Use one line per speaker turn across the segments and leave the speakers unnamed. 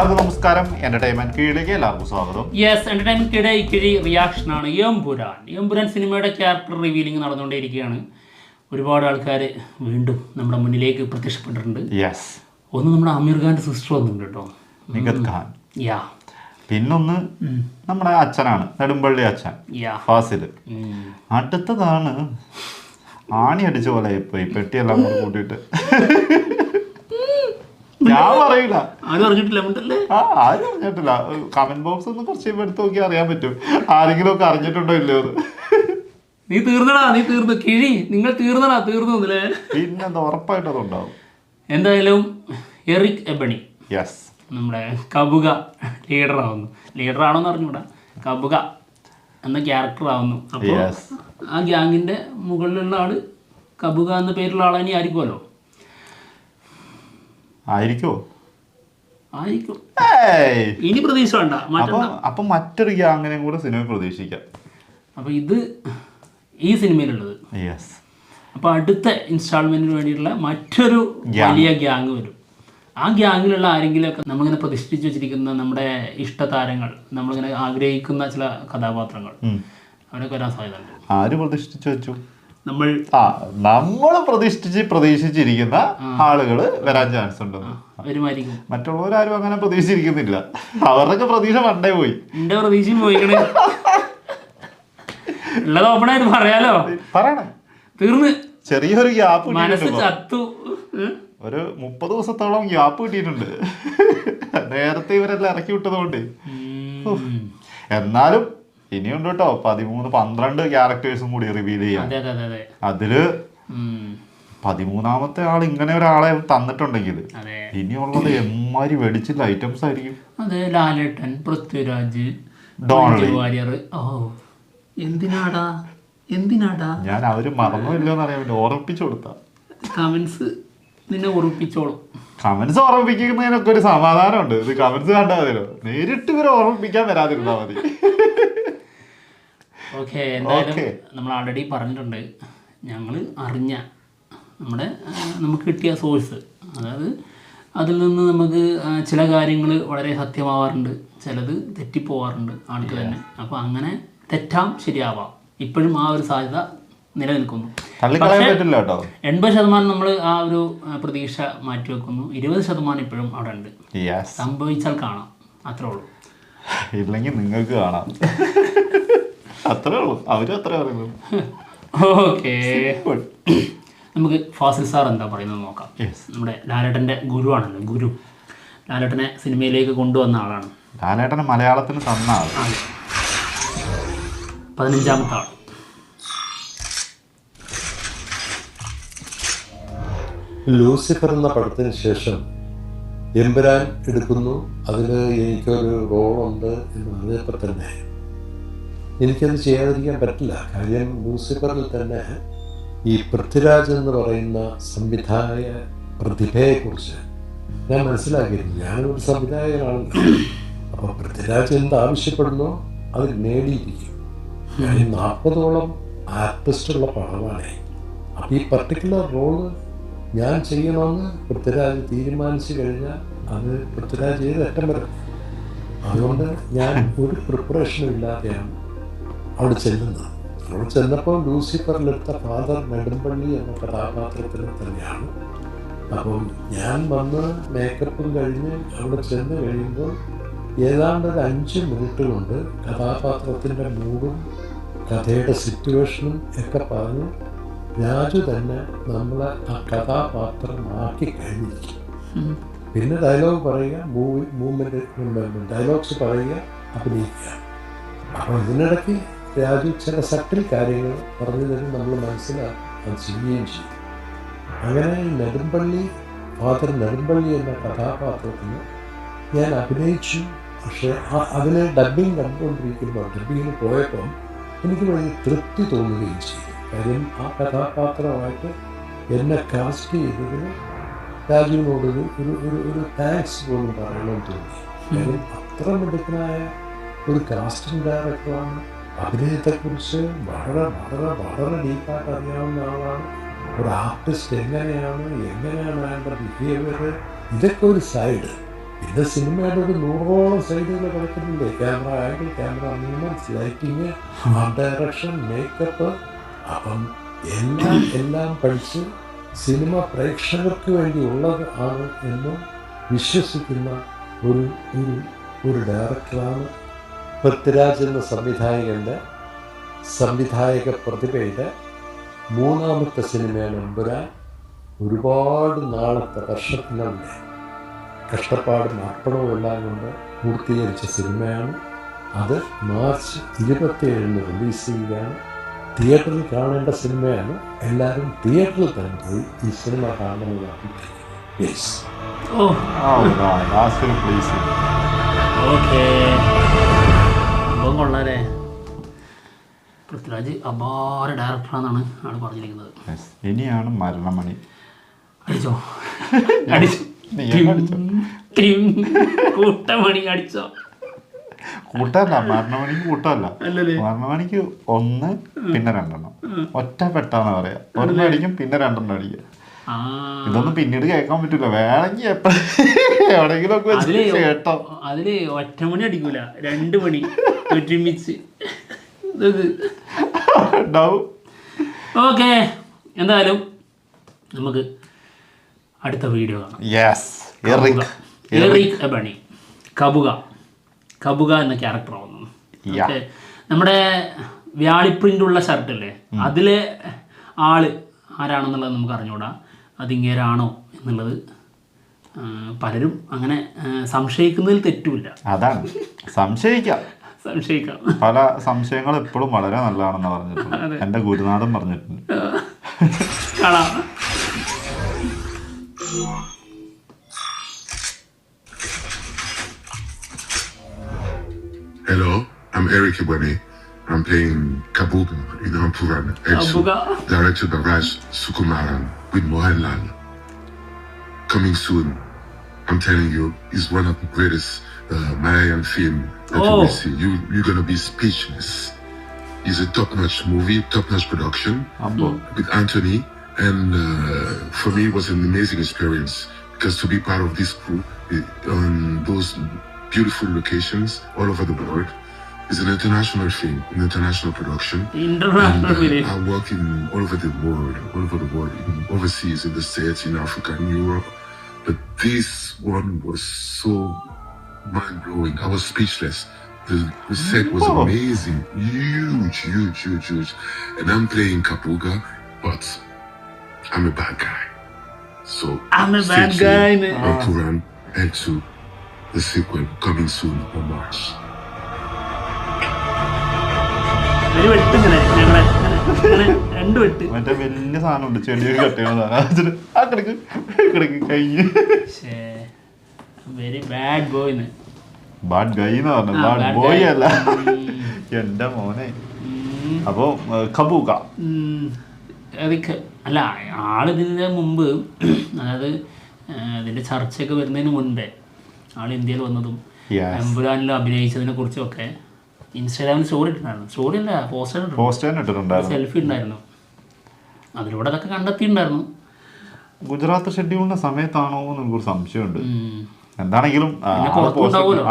എല്ലാവർക്കും നമസ്കാരം. എന്റർടൈൻമെന്റ് കീഴിലേക്ക് എല്ലാവർക്കും സ്വാഗതം.
യെസ്, എന്റർടൈൻമെന്റ് കീഴി റിയാക്ഷൻ ആണ്. എമ്പുരാൻ സിനിമയുടെ ക്യാരക്ടർ റിവീലിംഗ് നടന്നുകൊണ്ടിരിക്കുകയാണ്. ഒരുപാട് ആൾക്കാർ വീണ്ടും നമ്മുടെ മുന്നിലേക്ക് പ്രത്യക്ഷപ്പെട്ടിട്ടുണ്ട്.
യെസ്,
ഒന്ന് നമ്മുടെ ആമിർ ഖാന്റെ സിസ്റ്റർ വന്നിട്ടുണ്ട് കേട്ടോ,
നിഗത് ഖാൻ.
യാ,
പിന്നൊന്ന് നമ്മുടെ അച്ഛനാണ്, നെടുമ്പള്ളി അച്ഛൻ ഫാസിൽ. അടുത്തതാണ് ആണി അടിച്ച പോലെ പോയി പെട്ടിയെല്ലാം കൂടെ കൂട്ടിയിട്ട്. ഞാൻ പറയില്ല,
ആരും അറിഞ്ഞിട്ടില്ല.
ആരും അറിഞ്ഞിട്ടില്ല. കമന്റ് ബോക്സ് ഒന്ന് കുറച്ച് എടുത്ത് നോക്കി അറിയാൻ പറ്റും ആരെങ്കിലും ഒക്കെ അറിഞ്ഞിട്ടുണ്ടോ ഇല്ലയോ.
നീ തീർന്നു കിഴി, നിങ്ങൾ തീർന്നു.
പിന്നെന്താ, ഉറപ്പായിട്ട് അതുണ്ടാവും.
എന്തായാലും എറിക് എബണി,
യെസ്,
നമ്മുടെ കബുക ലീഡർ ആണോന്ന് അറിഞ്ഞൂടാ, കബുക എന്ന ക്യാരക്ടർ ആവുന്നു. അപ്പോൾ ആ ഗ്യാങ്ങിന്റെ മുകളിലുള്ള ആള് കബുക എന്ന പേരുള്ള ആളെ ആയിരിക്കുമല്ലോ. ആയിരിക്കും. ഇനി പ്രതീക്ഷ വേണ്ട.
അപ്പൊ മറ്റൊരു ഗ്യാങ്ങിനെ കൂടെ സിനിമ പ്രതീക്ഷിക്കാം.
അപ്പൊ ഇത് ഈ സിനിമയിലുള്ളത്. അപ്പൊ അടുത്ത ഇൻസ്റ്റാൾമെന്റിന് വേണ്ടിയിട്ടുള്ള മറ്റൊരു വലിയ ഗ്യാങ് വരും. ആ ഗ്യാങ്ങിലുള്ള ആരെങ്കിലുമൊക്കെ നമ്മളിങ്ങനെ പ്രതിഷ്ഠിച്ചു വെച്ചിരിക്കുന്ന നമ്മുടെ ഇഷ്ടതാരങ്ങൾ, നമ്മളിങ്ങനെ ആഗ്രഹിക്കുന്ന ചില കഥാപാത്രങ്ങൾ, അവരൊക്കെ വരാൻ സാധ്യത ഉണ്ട്.
ആര് പ്രതിഷ്ഠിച്ചു വെച്ചു?
നമ്മൾ
പ്രതീക്ഷിച്ചിരിക്കുന്ന ആളുകൾ വരാൻ ചാൻസ് ഉണ്ട്.
വരുമായിരിക്കും.
മറ്റുള്ളവരാരും അങ്ങനെ പ്രതീക്ഷിച്ചിരിക്കുന്നില്ല. അവരുടെയൊക്കെ പ്രതീക്ഷ പണ്ടേ പോയി.
എന്റെ പ്രതീക്ഷയും പോയിക്കണേ. ഉള്ളത് ഓപ്പണായിട്ട് പറയാലോ.
പറയണേ,
തീർന്ന്
ചെറിയൊരു ഗ്യാപ്പ്
മനസ്സ് ചത്തു.
ഒരു 30 ദിവസത്തോളം ഗ്യാപ്പ് കിട്ടിയിട്ടുണ്ട്. നേരത്തെ ഇവരെല്ലാം ഇറക്കി വിട്ടതുകൊണ്ട്. എന്നാലും ഇനിയുണ്ട് കേട്ടോ, 13-12 ക്യാരക്ടേഴ്സും കൂടി റിവീൽ ചെയ്യാം. അതില് 13ാമത്തെ ആൾ ഇങ്ങനെ ഒരാളെ തന്നിട്ടുണ്ടെങ്കിൽ ഇനിയുള്ളത് എമ്മാരി വെടിച്ചില്ല ഐറ്റംസ് ആയിരിക്കും.
അതെ, ലാലേട്ടൻ, പൃഥ്വിരാജ്, വാര്യർ. ഓ, എന്തിനാടാ
ഞാൻ അവര് മറന്നില്ലോന്ന് അറിയാൻ വേണ്ടി ഓർമ്മിപ്പിച്ചു കൊടുത്ത.
കമന്റ്സ് നിന്നെ ഓർമ്മിപ്പിച്ചോളും.
കമന്റ്സ് ഓർമ്മിപ്പിക്കുന്നതിനൊക്കെ ഒരു സമാധാനമുണ്ട്. ഇത് കമന്റ്സ് കണ്ടാൽ മതിയല്ലോ, നേരിട്ട് ഇവരെ ഓർമ്മിപ്പിക്കാൻ വരാതിരുന്നാ മതി.
ഓക്കെ, എന്തായാലും നമ്മൾ ആൾറെഡി പറഞ്ഞിട്ടുണ്ട്, ഞങ്ങൾ അറിഞ്ഞ നമുക്ക് കിട്ടിയ സോഴ്സ്, അതായത് അതിൽ നിന്ന് നമുക്ക് ചില കാര്യങ്ങൾ വളരെ സത്യമാവാറുണ്ട്, ചിലത് തെറ്റിപ്പോവാറുണ്ട് ആൾക്ക് തന്നെ. അപ്പോൾ അങ്ങനെ തെറ്റാം ശരിയാവാം. ഇപ്പോഴും ആ ഒരു സാധ്യത നിലനിൽക്കുന്നു. പക്ഷേ 80% നമ്മൾ ആ ഒരു പ്രതീക്ഷ മാറ്റിവെക്കുന്നു. 20% ഇപ്പോഴും അവിടെ ഉണ്ട്. സംഭവിച്ചാൽ കാണാം, അത്രേ ഉള്ളൂ.
ഇല്ലെങ്കിൽ നിങ്ങൾക്ക് കാണാം, അത്രേ ഉള്ളൂ. അവരും അത്രേ പറയുന്നു.
ഓക്കെ, നമുക്ക് ഫാസിൽ സാർ എന്താ പറയുന്നത് നോക്കാം. നമ്മുടെ ലാലേട്ടൻ്റെ ഗുരുവാണല്ലോ, ഗുരു. ലാലേട്ടനെ സിനിമയിലേക്ക് കൊണ്ടുവന്ന ആളാണ്.
ലാലേട്ടനെ മലയാളത്തിന് തന്ന ആൾ.
15ാമത്തെ ആൾ.
ലൂസിഫർ എന്ന പടത്തിന് ശേഷം എമ്പുരാൻ എടുക്കുന്നു, അതിൽ എനിക്കൊരു റോളുണ്ട് എന്ന് പറഞ്ഞപ്പോൾ തന്നെ എനിക്കത് ചെയ്യാതിരിക്കാൻ പറ്റില്ല. കാര്യം ലൂസിഫറിൽ തന്നെ ഈ പൃഥ്വിരാജ് എന്ന് പറയുന്ന സംവിധായക പ്രതിഭയെക്കുറിച്ച് ഞാൻ മനസ്സിലാക്കിയിരുന്നു. ഞാനൊരു സംവിധായകനാണ്. അപ്പോൾ പൃഥ്വിരാജ് എന്താവശ്യപ്പെടുന്നോ അത് നേടിയിരിക്കും. ഞാൻ 40ഓളം ആർട്ടിസ്റ്റുള്ള പടമാണ്. അപ്പോൾ ഈ പർട്ടിക്കുലർ റോള് ഞാൻ ചെയ്യണമെന്ന് പൃഥ്വിരാജ് തീരുമാനിച്ചു കഴിഞ്ഞാൽ അത് പൃഥ്വിരാജ് ചെയ്ത് അറ്റം വരും. അതുകൊണ്ട് ഞാൻ ഒരു പ്രിപ്പറേഷനും ഇല്ലാതെയാണ് അവിടെ ചെല്ലുന്നത്. അവിടെ ചെന്നപ്പോൾ ലൂസിഫറിലെടുത്ത ഫാദർ നെടുമ്പള്ളി എന്ന കഥാപാത്രത്തിൽ തന്നെയാണ്. അപ്പം ഞാൻ വന്ന് മേക്കപ്പും കഴിഞ്ഞ് അവിടെ ചെന്ന് കഴിയുമ്പോൾ ഏതാണ്ട് ഒരു 5 മിനിറ്റ് കൊണ്ട് കഥാപാത്രത്തിൻ്റെ മൂഡും കഥയുടെ സിറ്റുവേഷനും ഒക്കെ പറഞ്ഞ് രാജു തന്നെ നമ്മളെ ആ കഥാപാത്രമാക്കി കഴിഞ്ഞിരിക്കും. പിന്നെ ഡയലോഗ് പറയുക, മൂവ്മെൻറ്റ് ഡയലോഗ്സ് പറയുക, അഭിനയിക്കുക. അപ്പോൾ ഇതിനിടയ്ക്ക് രാജു ചില സട്ടിൽ കാര്യങ്ങൾ പറഞ്ഞു തരും, നമ്മൾ മനസ്സിലാക്കി അത് ചെയ്യുകയും ചെയ്യും. അങ്ങനെ ഫാദർ നെടുമ്പള്ളി എന്ന കഥാപാത്രത്തിന് ഞാൻ അഭിനയിച്ചു. പക്ഷേ അതിന് ഡബ്ബിങ് കണ്ടുകൊണ്ടിരിക്കുമ്പോൾ, ഡബ്ബിങ്ങിന് പോയപ്പോൾ എനിക്ക് വലിയ തൃപ്തി തോന്നുകയും ചെയ്തു. കാര്യം ആ കഥാപാത്രമായിട്ട് എന്നെ കാസ്റ്റ് ചെയ്തതിന് രാജുവിനോട് ഒരു താങ്ക്സ് പോലും പറയണമെന്ന് തോന്നി. കാര്യം അത്ര മിടുക്കനായ ഒരു കാസ്റ്റിംഗ് ഡയറക്ടറാണ്. അഭിനയത്തെക്കുറിച്ച് വളരെ വളരെ വളരെ ഡീപ്പായിട്ട് അറിയാവുന്ന ആളാണ്. ഒരു ആർട്ടിസ്റ്റ് എങ്ങനെയാണ് അയാളുടെ ബിഹേവിയർ, ഇതൊക്കെ ഒരു സൈഡ്. പിന്നെ സിനിമയുടെ ഒരു 100ഓളം സൈഡുകൾ കിടക്കുന്നില്ലേ, camera angle, camera movements, lighting, art direction, makeup. അപ്പം എല്ലാം പഠിച്ച് സിനിമ പ്രേക്ഷകർക്ക് വേണ്ടിയുള്ളത് ആണ് എന്ന് വിശ്വസിക്കുന്ന ഒരു ഒരു ഡയറക്ടറാണ് പൃഥ്വിരാജ് എന്ന സംവിധായക പ്രതിഭയുടെ 3ാമത്തെ സിനിമയാണ് എമ്പുരാൻ. ഒരുപാട് നാളത്തെ വർഷത്തിനുള്ളിൽ കഷ്ടപ്പാടും അർപ്പണവും എല്ലാം കൊണ്ട് പൂർത്തീകരിച്ച സിനിമയാണ്. അത് മാർച്ച് 27 റിലീസ് ചെയ്യുകയാണ്. തിയേറ്ററിൽ കാണേണ്ട സിനിമയാണ്. എല്ലാവരും തിയേറ്ററിൽ തന്നെ പോയി ഈ സിനിമ കാണണമെന്നാണ് പ്ലീസ്.
ഓക്കെ, സംഭവം കൊള്ളാലേ. പൃഥ്വിരാജ് അപാര ഡയറക്ടറാണെന്നാണ് ആൾ പറഞ്ഞിരിക്കുന്നത്.
ഇനിയാണ് മരണമണി.
അടിച്ചോ കൂട്ടമണി അടിച്ചോ?
കൂട്ടല്ല, മരണമണിക്ക് കൂട്ടല്ല. മരണമണിക്ക് 1 പിന്നെ 2 ഒറ്റ പെട്ടാന്ന് പറയാ. 1 അടിക്കും പിന്നെ 2 അടിക്കുക. ഇതൊന്നും പിന്നീട് കേൾക്കാൻ പറ്റൂല. വേണമെങ്കിൽ എവിടെയെങ്കിലും ഒക്കെ കേട്ടോ.
അതില് ഒറ്റമണി അടിക്കൂല, 2 മണി ഒരുമിച്ച്
ഉണ്ടാവും.
ഓക്കെ, എന്തായാലും നമുക്ക് അടുത്ത വീഡിയോ കാണാം. എറിക് എബണി കബുക എന്ന ക്യാരക്ടർ ആവുന്നു. ഓക്കെ, നമ്മുടെ വ്യാളിപ്രിൻ്റുള്ള ഷർട്ടല്ലേ, അതിലെ ആള് ആരാണെന്നുള്ളത് നമുക്ക് അറിഞ്ഞുകൂടാ. അതിങ്ങേരാണോ എന്നുള്ളത് പലരും അങ്ങനെ സംശയിക്കുന്നതിൽ തെറ്റുമില്ല.
അതാണ് സംശയിക്കാം. പല സംശയങ്ങൾ എപ്പോഴും വളരെ നല്ലതാണെന്ന് പറഞ്ഞിട്ടുണ്ട്. എൻ്റെ ഗുരുനാഥൻ പറഞ്ഞിട്ടുണ്ട്.
കാണാം.
Hello, I'm Eric Ebony. I'm playing Kabuga in Ampuran, directed by Raj Sukumaran with Mohanlal. Coming soon. I'm telling you, it's one of the greatest Malayalam film that you will see. You're gonna be speechless. It's a top-notch movie, top-notch production with Anthony, and for me, it was an amazing experience because to be part of this crew on those beautiful locations all over the world. It's an international film, an international production. I work in all over the world, overseas, in the States, in Africa, in Europe. But this one was so mind-blowing. I was speechless. The set was amazing, huge. And I'm playing Kapuga, but I'm a bad guy. So
I'm a bad guy.
Puran and to the sequel coming soon on March.
മറ്റേ വലിയ സാധനം ഉണ്ട്, ചെടിയൊക്കെ cut ചെയ്യണ കഴിഞ്ഞ്.
Very bad boy.
Bad ഗൈ എന്ന് പറഞ്ഞു, bad boy അല്ല എന്റെ മോനെ. അപ്പോ കബൂക
അല്ല, ആളിതിൻ്റെ മുമ്പ്, അതായത് ഇതിൻ്റെ ചർച്ചയൊക്കെ വരുന്നതിന് മുൻപേ ആൾ ഇന്ത്യയിൽ വന്നതും എമ്പുരാനിൽ അഭിനയിച്ചതിനെ കുറിച്ചൊക്കെ ഇൻസ്റ്റാഗ്രാമിൽ സ്റ്റോറി ഇട്ടിട്ടുണ്ടായിരുന്നു. സ്റ്റോറി അല്ല, പോസ്റ്റർ ഇട്ടിട്ടുണ്ടായിരുന്നു, സെൽഫി ഉണ്ടായിരുന്നു. അതിലൂടെ അതൊക്കെ കണ്ടെത്തിയിട്ടുണ്ടായിരുന്നു.
ഗുജറാത്ത് ഷെഡ്യൂളിന്റെ സമയത്താണോ എന്ന് എനിക്കൊരു സംശയമുണ്ട്. എന്താണെങ്കിലും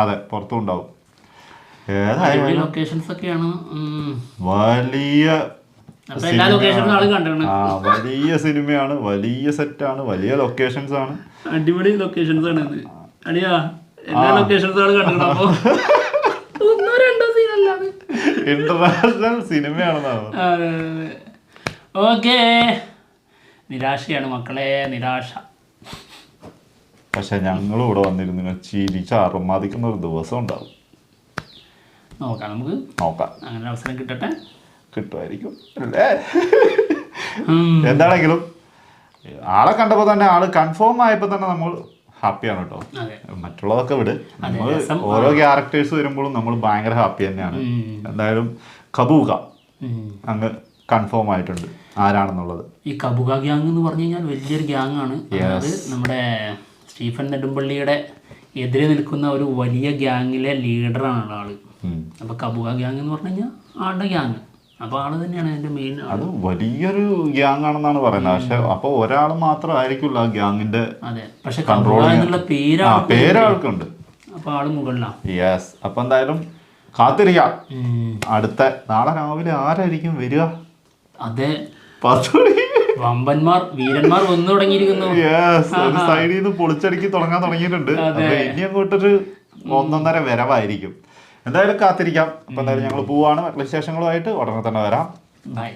അതെ, പുറത്തും ഉണ്ടാവും.
ലൊക്കേഷൻസ് ഒക്കെയാണ്
വലിയ സിനിമയാണ്, വലിയ സെറ്റാണ്, വലിയ ലൊക്കേഷൻസ് ആണ്,
അടിപൊളി ലൊക്കേഷൻസ് ആണ്. അടിയാ എല്ലാ ലൊക്കേഷൻസും കണ്ടോ?
ഇന്റർനാഷണൽ സിനിമയാണെന്നാണ്.
ഓക്കെ, നിരാശയാണ് മക്കളെ, നിരാശ.
പക്ഷെ ഞങ്ങളും ഇവിടെ വന്നിരുന്നു ചിരിച്ച് അറുമാദിക്കുന്ന ഒരു ദിവസം ഉണ്ടാവും.
നോക്കാം, നമുക്ക്
നോക്കാം,
അങ്ങനെ അവസരം കിട്ടട്ടെ.
കിട്ടുമായിരിക്കും അല്ലേ? എന്താണെങ്കിലും ആളെ കണ്ടപ്പോൾ തന്നെ, ആള് കൺഫേം ആയപ്പോൾ തന്നെ നമ്മൾ ഹാപ്പിയാണ് കേട്ടോ. മറ്റുള്ളതൊക്കെ വിട്, നമ്മൾ ഓരോ ക്യാരക്ടേഴ്സ് വരുമ്പോഴും നമ്മൾ ഭയങ്കര ഹാപ്പി തന്നെയാണ്. എന്തായാലും കബൂക അങ്ങ് കൺഫേം ആയിട്ടുണ്ട് ആരാണെന്നുള്ളത്.
ഈ കബൂക ഗ്യാങ് എന്ന് പറഞ്ഞു കഴിഞ്ഞാൽ വലിയൊരു ഗ്യാങ് ആണ്. അത് നമ്മുടെ സ്റ്റീഫൻ നെടുമ്പള്ളിയുടെ എതിരെ നിൽക്കുന്ന ഒരു വലിയ ഗ്യാങ്ങിലെ ലീഡറാണ് ആള്. അപ്പോൾ കബൂക ഗ്യാങ് എന്ന് പറഞ്ഞു കഴിഞ്ഞാൽ ആളുടെ ഗ്യാങ്, അപ്പോൾ ആള് തന്നെയാണ് അതിന്റെ മെയിൻ.
അത് വലിയൊരു ഗ്യാങ് ആണെന്നാണ് പറയുന്നത്. പക്ഷെ അപ്പൊ ഒരാൾ മാത്രമായിരിക്കില്ല ആ ഗ്യാങ്ങിന്റെ കൺട്രോൾ
എന്നുള്ള
പേരാൾക്കുണ്ട്.
അപ്പൊ ആള് മുകളിലാണ്.
യെസ്. അപ്പൊ എന്തായാലും കാത്തിരിക്കാം. അടുത്ത നാളെ രാവിലെ ആരായിരിക്കും വരിക?
അതെ,
10 മണി
വമ്പന്മാർ വീരന്മാർ വന്നു തുടങ്ങിയിരിക്കുന്നു.
ഒരു സൈഡിൽ നിന്ന് പൊളിച്ചടുക്കി തുടങ്ങിയിട്ടുണ്ട്. അപ്പൊ ഇനി അങ്ങോട്ടൊരു 1.5 വരവായിരിക്കും. എന്തായാലും കാത്തിരിക്കാം. അപ്പൊ എന്തായാലും ഞങ്ങൾ പോവാണ്. മറ്റുള്ള വിശേഷങ്ങളുമായിട്ട് ഉടനെ തന്നെ വരാം.
ബൈ.